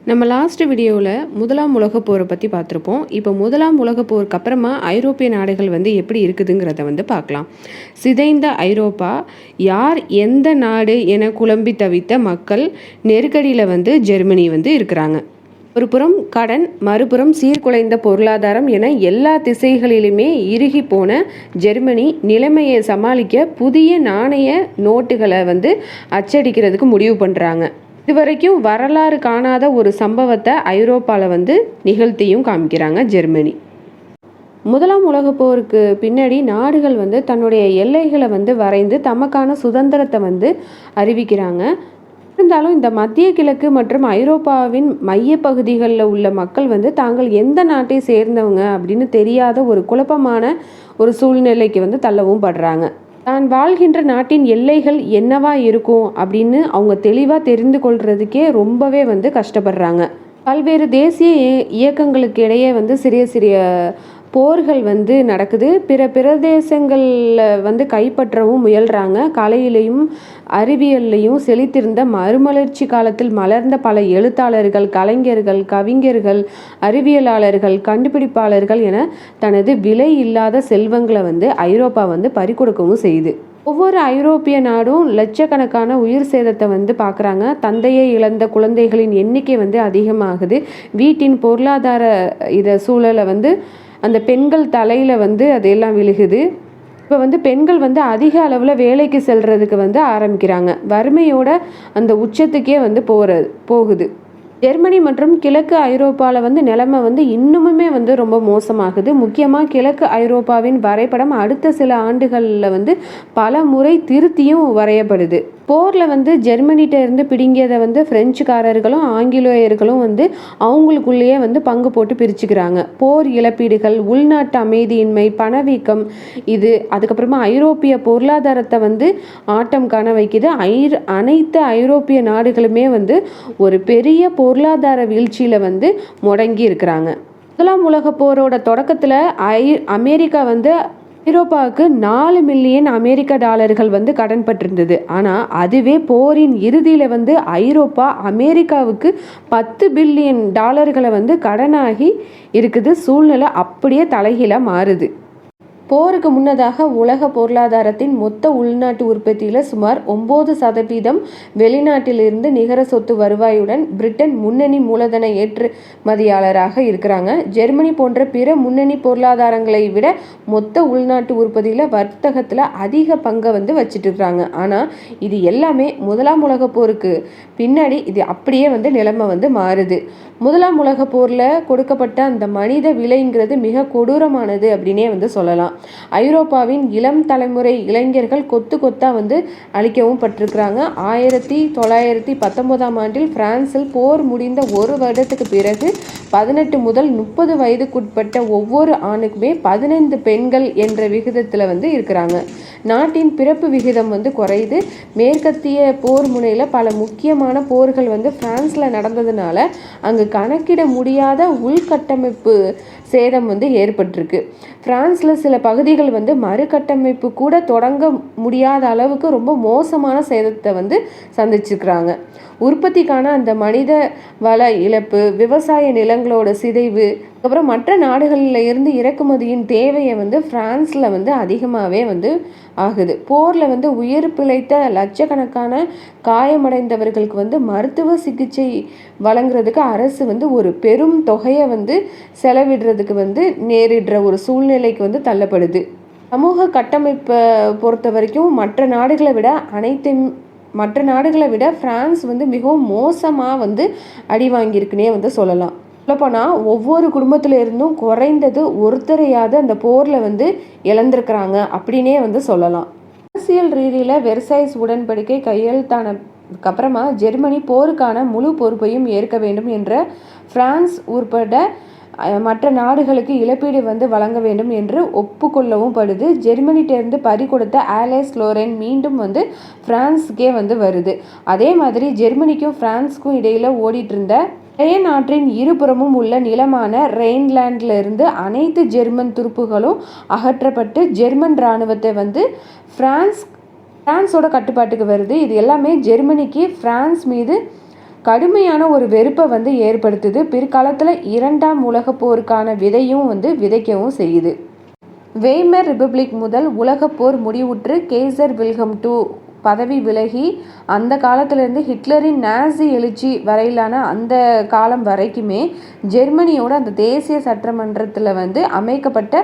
நம்ம லாஸ்ட் வீடியோவில் முதலாம் உலகப் போரை பற்றி பார்த்துருப்போம். இப்போ முதலாம் உலகப் போருக்கு அப்புறமா ஐரோப்பிய நாடுகள் எப்படி இருக்குதுங்கிறத பார்க்கலாம். சிதைந்த ஐரோப்பா யார், எந்த நாடு என குழம்பி தவித்த மக்கள் நெருக்கடியில் ஜெர்மனி இருக்கிறாங்க. ஒரு புறம் கடன், மறுபுறம் சீர்குலைந்த பொருளாதாரம் என எல்லா திசைகளிலுமே இறுகி போன ஜெர்மனி நிலைமையை சமாளிக்க புதிய நாணய நோட்டுகளை அச்சடிக்கிறதுக்கு முடிவு பண்ணுறாங்க. இதுவரைக்கும் வரலாறு காணாத ஒரு சம்பவத்தை ஐரோப்பாவில் நிகழ்த்தியும் காமிக்கிறாங்க ஜெர்மனி. முதலாம் உலகப் போருக்கு பின்னாடி நாடுகள் தன்னுடைய எல்லைகளை வரைந்து தமக்கான சுதந்திரத்தை அறிவிக்கிறாங்க. இருந்தாலும் இந்த மத்திய கிழக்கு மற்றும் ஐரோப்பாவின் மைய பகுதிகளில் உள்ள மக்கள் தாங்கள் எந்த நாட்டை சேர்ந்தவங்க அப்படின்னு தெரியாத ஒரு குழப்பமான ஒரு சூழ்நிலைக்கு தள்ளவும் படுறாங்க. தான் வாழ்கின்ற நாட்டின் எல்லைகள் என்னவா இருக்கும் அப்படின்னு அவங்க தெளிவாக தெரிந்து கொள்றதுக்கே ரொம்பவே கஷ்டப்படுறாங்க. பல்வேறு தேசிய இயக்கங்களுக்கு இடையே சிறிய சிறிய போர்கள் நடக்குது. பிற பிரதேசங்களில் கைப்பற்றவும் முயல்கிறாங்க. கலையிலையும் அறிவியல்லையும் செழித்திருந்த மறுமலர்ச்சி காலத்தில் மலர்ந்த பல எழுத்தாளர்கள், கலைஞர்கள், கவிஞர்கள், அறிவியலாளர்கள், கண்டுபிடிப்பாளர்கள் என தனது விலை இல்லாத செல்வங்களை ஐரோப்பா பறிகொடுக்கவும் செய்யுது. ஒவ்வொரு ஐரோப்பிய நாடும் லட்சக்கணக்கான உயிர் சேதத்தை பார்க்குறாங்க. தந்தையை இழந்த குழந்தைகளின் எண்ணிக்கை அதிகமாகுது. வீட்டின் பொருளாதார சூழலை அந்த பெண்கள் தலையில் அதெல்லாம் விழுகுது. இப்போ பெண்கள் அதிக அளவில் வேலைக்கு செல்றதுக்கு ஆரம்பிக்கிறாங்க. வறுமையோட அந்த உச்சத்துக்கே போகுது. ஜெர்மனி மற்றும் கிழக்கு ஐரோப்பாவில் நிலைமை இன்னுமுமே ரொம்ப மோசமாகுது. முக்கியமாக கிழக்கு ஐரோப்பாவின் வரைபடம் அடுத்த சில ஆண்டுகளில் பல முறை திருத்தியும் வரையப்படுது. போரில் ஜெர்மனிகிட்ட இருந்து பிடுங்கியதை பிரெஞ்சுக்காரர்களும் ஆங்கிலேயர்களும் அவங்களுக்குள்ளேயே பங்கு போட்டு பிரிச்சுக்கிறாங்க. போர் இழப்பீடுகள், உள்நாட்டு அமைதியின்மை, பணவீக்கம், அதுக்கப்புறமா ஐரோப்பிய பொருளாதாரத்தை ஆட்டம் காண வைக்குது. அனைத்து ஐரோப்பிய நாடுகளுமே ஒரு பெரிய பொருளாதார வீழ்ச்சியில் முடங்கி இருக்கிறாங்க. முதலாம் உலகப் போரோட தொடக்கத்தில் அமெரிக்கா ஐரோப்பாவுக்கு 4 மில்லியன் அமெரிக்க டாலர்கள் கடன் பட்டிருந்தது. ஆனால் அதுவே போரின் இறுதியில் ஐரோப்பா அமெரிக்காவுக்கு 10 பில்லியன் டாலர்களை கடனாகி இருக்குது. சூழ்நிலை அப்படியே தலைகீழாக மாறுது. போருக்கு முன்னதாக உலக பொருளாதாரத்தின் மொத்த உள்நாட்டு உற்பத்தியில் சுமார் 9% வெளிநாட்டிலிருந்து நிகர சொத்து வருவாயுடன் பிரிட்டன் முன்னணி மூலதன ஏற்றுமதியாளராக இருக்கிறாங்க. ஜெர்மனி போன்ற பிற முன்னணி பொருளாதாரங்களை விட மொத்த உள்நாட்டு உற்பத்தியில் வர்த்தகத்தில் அதிக பங்கை வச்சுட்டு இருக்கிறாங்க. ஆனால் இது எல்லாமே முதலாம் உலக போருக்கு பின்னாடி இது அப்படியே நிலைமை மாறுது. முதலாம் உலக போரில் கொடுக்கப்பட்ட அந்த மனித விலைங்கிறது மிக கொடூரமானது அப்படின்னே சொல்லலாம். ஐரோப்பாவின் இளம் தலைமுறை இளைஞர்கள் கொத்து கொத்தா அழிக்கவும் பட்டிருக்கிறாங்க. 1919ஆம் ஆண்டில் பிரான்சில் போர் முடிந்த ஒரு வருடத்துக்கு பிறகு 18 முதல் 30 வயதுக்குட்பட்ட ஒவ்வொரு ஆணுக்குமே 15 பெண்கள் என்ற விகிதத்தில் இருக்கிறாங்க. நாட்டின் பிறப்பு விகிதம் குறையுது. மேற்கத்திய போர் முனையில் பல முக்கியமான போர்கள் பிரான்ஸில் நடந்ததுனால அங்கு கணக்கிட முடியாத உள்கட்டமைப்பு சேதம் ஏற்பட்டிருக்கு. பிரான்ஸில் சில பகுதிகள் மறுகட்டமைப்பு கூட தொடங்க முடியாத அளவுக்கு ரொம்ப மோசமான சேதத்தை சந்திச்சிருக்கிறாங்க. உற்பத்திக்கான அந்த மனித வள இழப்பு, விவசாய நிலங்களோட சிதைவு, அப்புறம் மற்ற நாடுகளில் இருந்து இறக்குமதியின் தேவையை பிரான்ஸில் அதிகமாகவே ஆகுது. போரில் உயிர் பிழைத்த லட்சக்கணக்கான காயமடைந்தவர்களுக்கு மருத்துவ சிகிச்சை வழங்குறதுக்கு அரசு ஒரு பெரும் தொகையை செலவிடுறதுக்கு நேரிடுற ஒரு சூழ்நிலைக்கு தள்ளப்படுது. சமூக கட்டமைப்பை பொறுத்த வரைக்கும் மற்ற நாடுகளை விட பிரான்ஸ் மிகவும் மோசமாக அடி வாங்கியிருக்குன்னே சொல்லலாம். சொல்லப்போனால் ஒவ்வொரு குடும்பத்தில் இருந்தும் குறைந்தது ஒருத்தரையாவது அந்த போரில் இழந்திருக்கிறாங்க அப்படின்னே சொல்லலாம். அரசியல் ரீதியில் வெர்சைஸ் உடன்படிக்கை கையெழுத்தானதுக்கப்புறமா ஜெர்மனி போருக்கான முழு பொறுப்பையும் ஏற்க வேண்டும் என்ற பிரான்ஸ் உட்பட மற்ற நாடுகளுக்கு இழப்பீடு வழங்க வேண்டும் என்று ஒப்புக்கொள்ளவும் படுது. ஜெர்மனிகிட்டேருந்து பறி கொடுத்த ஆலைஸ் லோரென் மீண்டும் பிரான்ஸுக்கே வருது. அதே மாதிரி ஜெர்மனிக்கும் பிரான்ஸுக்கும் இடையில் ஓடிட்டு இருந்த ரேன் ஆற்றின் இருபுறமும் உள்ள நிலமான ரெயின்லாண்டிலிருந்து அனைத்து ஜெர்மன் துருப்புகளும் அகற்றப்பட்டு ஜெர்மன் இராணுவத்தை பிரான்ஸோட கட்டுப்பாட்டுக்கு வருது. இது எல்லாமே ஜெர்மனிக்கு பிரான்ஸ் மீது கடுமையான ஒரு வெறுப்பை வந்து ஏற்படுத்துது. பிற்காலத்தில் 2ஆம் உலகப் போருக்கான விதையும் வந்து விதைக்கவும் செய்யுது. வெய்மர் ரிபப்ளிக் முதல் உலகப்போர் முடிவுற்று கேசர் வில்ஹெம் II பதவி விலகி அந்த காலத்திலேருந்து ஹிட்லரின் நாசி எழுச்சி வரையிலான அந்த காலம் வரைக்குமே ஜெர்மனியோட அந்த தேசிய சட்டமன்றத்தில் வந்து அமைக்கப்பட்ட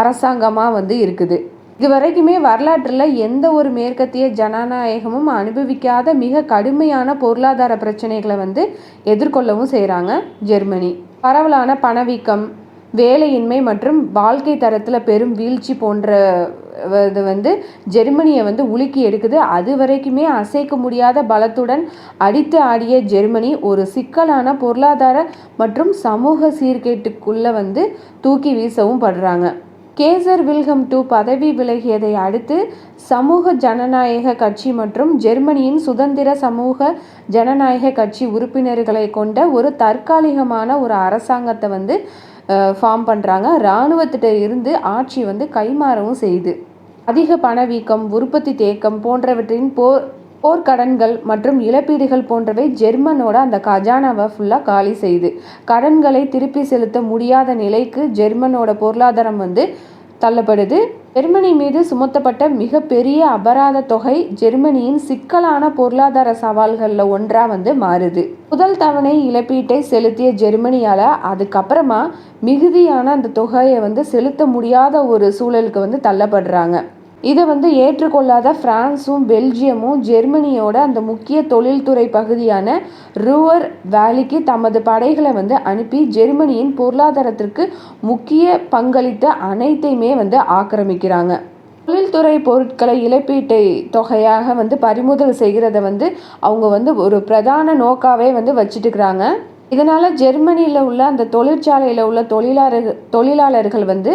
அரசாங்கமாக வந்து இருக்குது. இது வரைக்குமே வரலாற்றில் எந்த ஒரு மேற்கத்திய ஜனநாயகமும் அனுபவிக்காத மிக கடுமையான பொருளாதார பிரச்சனைகளை வந்து எதிர்கொள்ளவும் செய்கிறாங்க ஜெர்மனி. பரவலான பணவீக்கம், வேலையின்மை மற்றும் வாழ்க்கை தரத்தில் பெரும் வீழ்ச்சி போன்ற இது வந்து ஜெர்மனியை வந்து உலுக்கி எடுக்குது. அது வரைக்குமே அசைக்க முடியாத பலத்துடன் அடித்து ஆடிய ஜெர்மனி ஒரு சிக்கலான பொருளாதார மற்றும் சமூக சீர்கேட்டுக்குள்ளே வந்து தூக்கி வீசவும் படுறாங்க. கேசர் வில்ஹெம் II பதவி விலகியதை அடுத்து சமூக ஜனநாயக கட்சி மற்றும் ஜெர்மனியின் சுதந்திர சமூக ஜனநாயக கட்சி உறுப்பினர்களை கொண்ட ஒரு தற்காலிகமான ஒரு அரசாங்கத்தை வந்து ஃபார்ம் பண்ணுறாங்க. இராணுவத்திட்ட இருந்து ஆட்சி வந்து கைமாறவும் செய்யுது. அதிக பணவீக்கம், உற்பத்தி தேக்கம் போன்றவற்றின் போர்க்கடன்கள் மற்றும் இழப்பீடுகள் போன்றவை ஜெர்மனோட அந்த கஜானாவை ஃபுல்லாக காலி செய்யுது. கடன்களை திருப்பி செலுத்த முடியாத நிலைக்கு ஜெர்மனோட பொருளாதாரம் வந்து தள்ளப்படுது. ஜெர்மனி மீது சுமத்தப்பட்ட மிகப்பெரிய அபராத தொகை ஜெர்மனியின் சிக்கலான பொருளாதார சவால்களில் ஒன்றாக வந்து மாறுது. முதல் தவணை இழப்பீட்டை செலுத்திய ஜெர்மனியால் அதுக்கப்புறமா மிகுதியான அந்த தொகையை வந்து செலுத்த முடியாத ஒரு சூழலுக்கு வந்து தள்ளப்படுறாங்க. இதை வந்து ஏற்றுக்கொள்ளாத பிரான்ஸும் பெல்ஜியமும் ஜெர்மனியோட அந்த முக்கிய தொழில்துறை பகுதியான ரூவர் வேலிக்கு தமது படைகளை வந்து அனுப்பி ஜெர்மனியின் பொருளாதாரத்திற்கு முக்கிய பங்களித்த அனைத்தையுமே வந்து ஆக்கிரமிக்கிறாங்க. தொழில்துறை பொருட்களை இழப்பீட்டை தொகையாக வந்து பறிமுதல் செய்கிறத வந்து அவங்க வந்து ஒரு பிரதான நோக்காவே வந்து வச்சுட்டுக்கிறாங்க. இதனால் ஜெர்மனியில் உள்ள அந்த தொழிற்சாலையில் உள்ள தொழிலாளர்கள் வந்து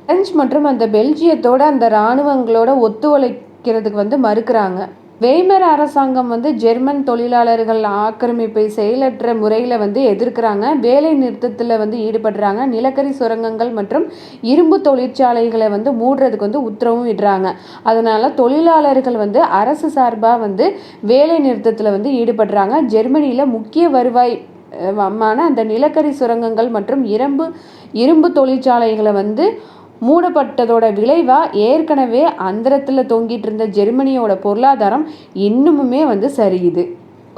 பிரெஞ்சு மற்றும் அந்த பெல்ஜியத்தோட அந்த இராணுவங்களோட ஒத்துழைக்கிறதுக்கு வந்து மறுக்கிறாங்க. வெய்மர் அரசாங்கம் வந்து ஜெர்மன் தொழிலாளர்கள் ஆக்கிரமிப்பை செயலற்ற முறையில் வந்து எதிர்க்கிறாங்க. வேலை நிறுத்தத்தில் வந்து ஈடுபடுறாங்க. நிலக்கரி சுரங்கங்கள் மற்றும் இரும்பு தொழிற்சாலைகளை வந்து மூடுறதுக்கு வந்து உத்தரவும் இடுறாங்க. அதனால தொழிலாளர்கள் வந்து அரசு சார்பாக வந்து வேலை நிறுத்தத்தில் வந்து ஈடுபடுறாங்க. ஜெர்மனியில் முக்கிய வருவாய் அந்த நிலக்கரி சுரங்கங்கள் மற்றும் இரும்பு தொழிற்சாலைகளை வந்து மூடப்பட்டதோட விளைவாக ஏற்கனவே அந்தரத்தில் தொங்கிட்டு இருந்த ஜெர்மனியோட பொருளாதாரம் இன்னுமுமே வந்து சரியுது.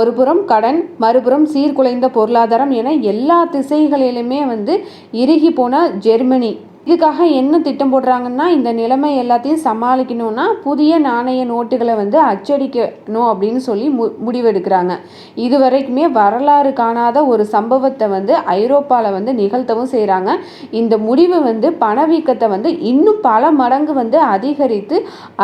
ஒரு புறம் கடன், மறுபுறம் சீர்குலைந்த பொருளாதாரம் என எல்லா திசைகளிலுமே வந்து இறுகி போன ஜெர்மனி இதுக்காக என்ன திட்டம் போடுறாங்கன்னா, இந்த நிலைமை எல்லாத்தையும் சமாளிக்கணும்னா புதிய நாணய நோட்டுகளை வந்து அச்சடிக்கணும் அப்படின்னு சொல்லி முடிவெடுக்கிறாங்க. இது வரைக்குமே வரலாறு காணாத ஒரு சம்பவத்தை வந்து ஐரோப்பாவில் வந்து நிகழ்த்தவும் செய்கிறாங்க. இந்த முடிவு வந்து பணவீக்கத்தை வந்து இன்னும் பல மடங்கு வந்து அதிகரித்து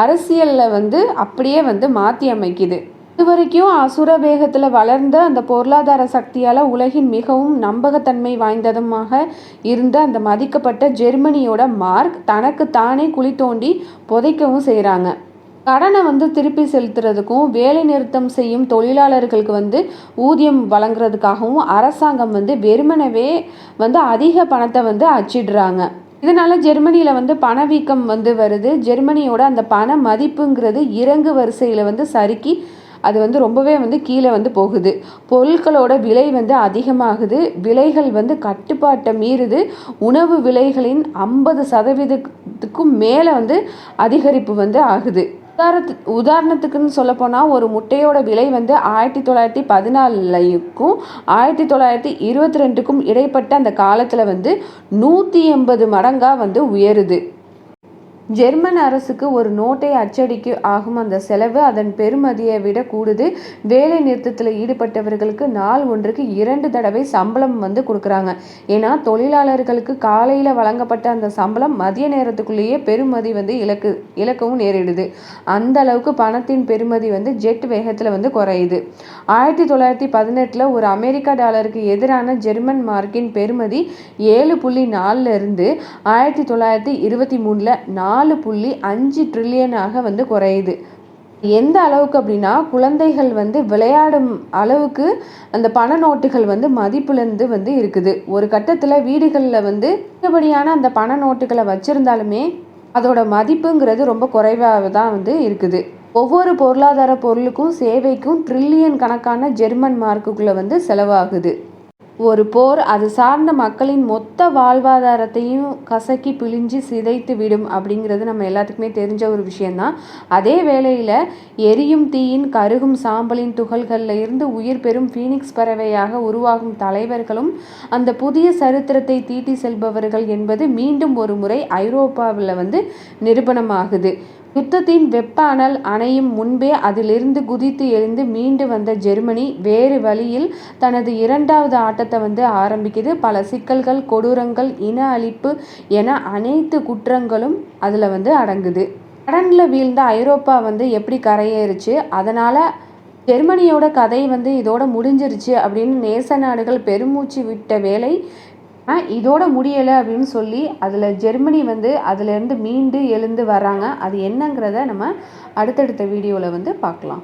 அரசியலில் வந்து அப்படியே வந்து மாற்றி அமைக்குது. இதுவரைக்கும் அசுர வேகத்தில் வளர்ந்த அந்த பொருளாதார சக்தியால் உலகின் மிகவும் நம்பகத்தன்மை வாய்ந்ததுமாக இருந்த அந்த மதிக்கப்பட்ட ஜெர்மனியோட மார்க் தனக்கு தானே குழி தோண்டி புதைக்கவும் செய்கிறாங்க. கடனை வந்து திருப்பி செலுத்துறதுக்கும் வேலை நிறுத்தம் செய்யும் தொழிலாளர்களுக்கு வந்து ஊதியம் வழங்குறதுக்காகவும் அரசாங்கம் வந்து வெறுமனவே வந்து அதிக பணத்தை வந்து அச்சிடுறாங்க. இதனால் ஜெர்மனியில் வந்து பணவீக்கம் வந்து வருது. ஜெர்மனியோட அந்த பண மதிப்புங்கிறது இறங்கு வரிசையில் வந்து சறுக்கி அது வந்து ரொம்பவே வந்து கீழே வந்து போகுது. பொருட்களோட விலை வந்து அதிகமாகுது. விலைகள் வந்து கட்டுப்பாட்டை மீறுது. உணவு விலைகளின் 50% மேலே வந்து அதிகரிப்பு வந்து ஆகுது. உதாரணத்துக்குன்னு சொல்லப்போனால் ஒரு முட்டையோட விலை வந்து 1914க்கும் 1922க்கும் இடைப்பட்ட அந்த காலத்தில் வந்து 180 மடங்காக வந்து உயருது. ஜெர்மன் அரசுக்கு ஒரு நோட்டை அச்சடிக்க ஆகும் அந்த செலவு அதன் பெறுமதியை விட கூடுது. வேலை நிறுத்தத்தில் ஈடுபட்டவர்களுக்கு நாள் ஒன்றுக்கு 2 தடவை சம்பளம் வந்து கொடுக்குறாங்க. ஏன்னா தொழிலாளர்களுக்கு காலையில் வழங்கப்பட்ட அந்த சம்பளம் மதிய நேரத்துக்குள்ளேயே பெறுமதி வந்து இழக்கவும் நேரிடுது. அந்த அளவுக்கு பணத்தின் பெறுமதி வந்து ஜெட் வேகத்தில் வந்து குறையுது. 1918 ஒரு அமெரிக்கா டாலருக்கு எதிரான ஜெர்மன் மார்க்கின் பெறுமதி 7.4 இருந்து 1923 4.5 ட்ரில்லியனாக வந்து குறையுது. எந்த அளவுக்கு அப்படின்னா குழந்தைகள் வந்து விளையாடும் அளவுக்கு அந்த பண நோட்டுகள் வந்து மதிப்புலேருந்து வந்து இருக்குது. ஒரு கட்டத்தில் வீடுகளில் வந்து அதிகப்படியான அந்த பண நோட்டுகளை வச்சுருந்தாலுமே அதோட மதிப்புங்கிறது ரொம்ப குறைவாக தான் வந்து இருக்குது. ஒவ்வொரு பொருளாதார பொருளுக்கும் சேவைக்கும் ட்ரில்லியன் கணக்கான ஜெர்மன் மார்க்குக்குள்ளே வந்து செலவாகுது. ஒரு போர் அது சார்ந்த மக்களின் மொத்த வாழ்வாதாரத்தையும் கசக்கி பிழிஞ்சு சிதைத்து விடும் அப்படிங்கிறது நம்ம எல்லாத்துக்குமே தெரிஞ்ச ஒரு விஷயந்தான். அதே வேளையில் எரியும் தீயின் கருகும் சாம்பலின் துகள்களில் இருந்து உயிர் பெறும் ஃபீனிக்ஸ் பறவையாக உருவாகும் தலைவர்களும் அந்த புதிய சரித்திரத்தை தீட்டி செல்பவர்கள் என்பது மீண்டும் ஒரு முறை ஐரோப்பாவில் வந்து நிரூபணமாகுது. யுத்தத்தின் வெப்ப அனல் அணையும் முன்பே அதிலிருந்து குதித்து எழுந்து மீண்டு வந்த ஜெர்மனி வேறு வழியில் தனது இரண்டாவது ஆட்டத்தை வந்து ஆரம்பிக்குது. பல சிக்கல்கள், கொடூரங்கள், இன அழிப்பு என அனைத்து குற்றங்களும் அதில் வந்து அடங்குது. கடனில் வீழ்ந்த ஐரோப்பா வந்து எப்படி கரையேறுச்சு, அதனால் ஜெர்மனியோட கதை வந்து இதோட முடிஞ்சிருச்சு அப்படின்னு நேச நாடுகள் பெருமூச்சு விட்ட வேளை இதோட முடியலை அப்படின்னு சொல்லி அதில் ஜெர்மனி வந்து அதிலேருந்து மீண்டு எழுந்து வர்றாங்க. அது என்னங்கிறத நம்ம அடுத்தடுத்த வீடியோவில் வந்து பார்க்கலாம்.